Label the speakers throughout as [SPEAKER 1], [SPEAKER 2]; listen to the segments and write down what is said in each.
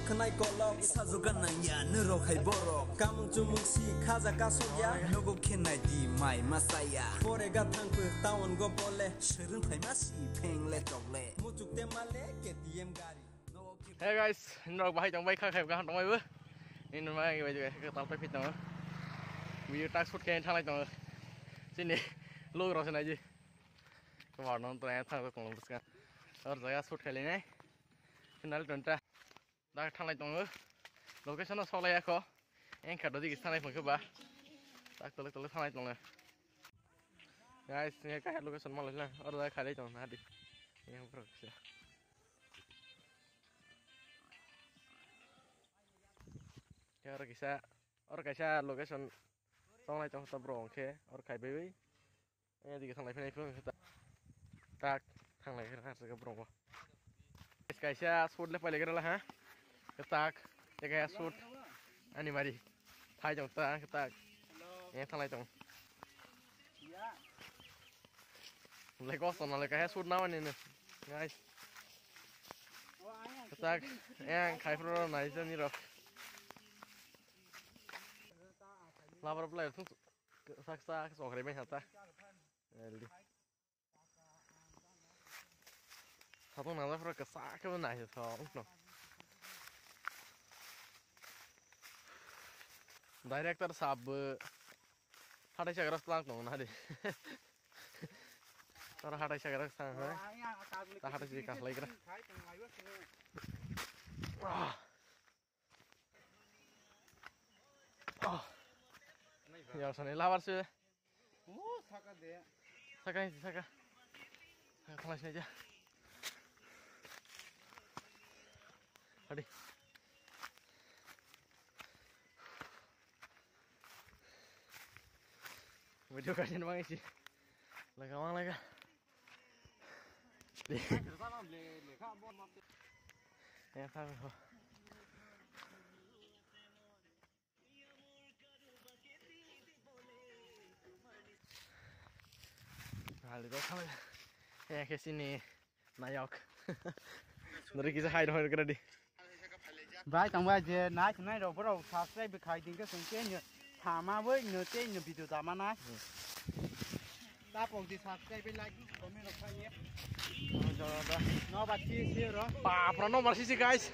[SPEAKER 1] Kenai kolok sajugan nanya nerokai borok kamung cumung si khaja kasogya nogo kenai di mai masaya forega thangpu tawon go bole shirun phaima si phengle togle mujuk te male KTM gari
[SPEAKER 2] Hey guys, nó bay trong bay khai khai cái trong bay bữa nên nó bay bây giờ cái tàu tới phía nào video task foot cái thang này trong xin đi lôi rồi thế này gì cái vào nó tụi thang tôi còn làm cái ở đây foot khai lên này xin nói tuần tra đang thang này trong location nó sau này có em khởi đầu đi cái thang này phần thứ ba tôi thang này trong này guys nghe cái location mà lên ở đây khai đây trong này đi em không được orang kisah location song lai trong tập rong khe orang khai baby anh đi cái thằng này phải phương ta thằng này cái sẽ gặp rong quá cái kisah shoot lên phải lấy cái đó là ha cái ta cái shoot anh đi mà đi thay trong ta cái ta anh thằng này trong lấy có son lấy cái shoot nào anh nè guys cái ta anh khai pro này cho như rồi lava player tung saksa so kare me hata eldi sabon nada fra ka sa ka na he so no director sab hada chagar plan no na de tar hada chagar sang ha ta hada ji ka lai kra giờ sau này lao vào chưa? Saka không lại chưa? Đi. Video cái trên băng gì? Lại cái lại cái. Đi. Em sao rồi? Hal itu sama ya ke sini nayok dari kisah hai doh kira di
[SPEAKER 3] vai tang vai je nai nai ro bro subscribe be khai ding ka sung ke ni thama với nhớ tên nhớ video ta mà nai ta phong di subscribe be like comment ro khai ye no ba chi si ro
[SPEAKER 2] pa prono marsi si guys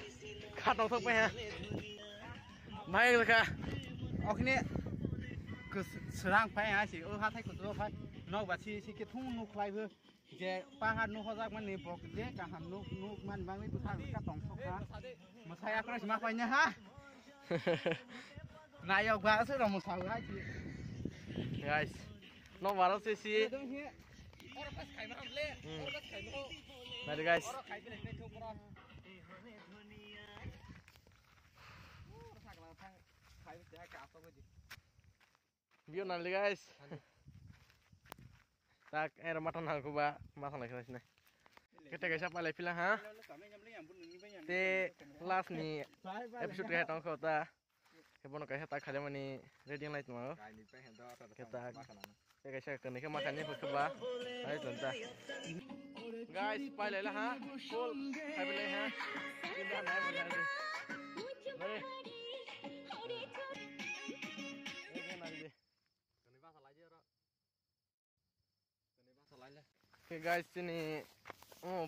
[SPEAKER 2] khat no thok pe ha mai ka
[SPEAKER 3] okne cứ serang phải hả chị ha thay của tôi phải nó và chi cái thung nụ khai vừa je pa han nụ hoa man ni bok je ka han nụ man bang ni tu thang ka tong thok ha mà sai aku nak semak banyak ha nah yo gua sih ro sao ha chị
[SPEAKER 2] guys nó vào si si
[SPEAKER 3] orang pas khai maham le orang pas khai mo
[SPEAKER 2] mari guys
[SPEAKER 3] orang khai be ke thuk ron sak la thang khai be ka so cái gì
[SPEAKER 2] view nanti guys tak matan hal ko ba matan lagi sini kita guys apa lagi pilih ha te last ni episode kayak tong kota kebono kayak tak kali mani ready light mau kita guys kan ini makannya coba ayo tonton guys pilih lah ha cool hai pilih ha kita naik boleh mari Oke guys ini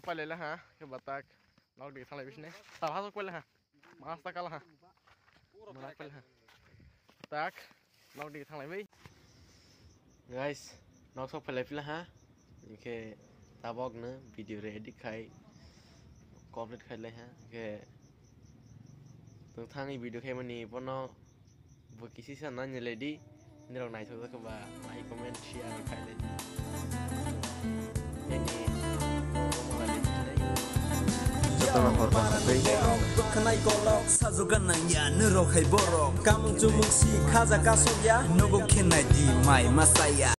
[SPEAKER 2] pale lah ha ke batak nak di thalai bisne salah satu pale ha mas tak kalah ha mana pale ha tak nak di thalai bi guys nak sok pale pila ha ke tabok na video ready khai complete khai le ha ke thang ni video khai mani pono bu kisi sana nyele di ni rong nai thok ka ba like comment share khai le
[SPEAKER 1] Kenai kolok sajugan nanya nerokai borok kamung cumung si khaja kasogya nogo kenai di mai masaya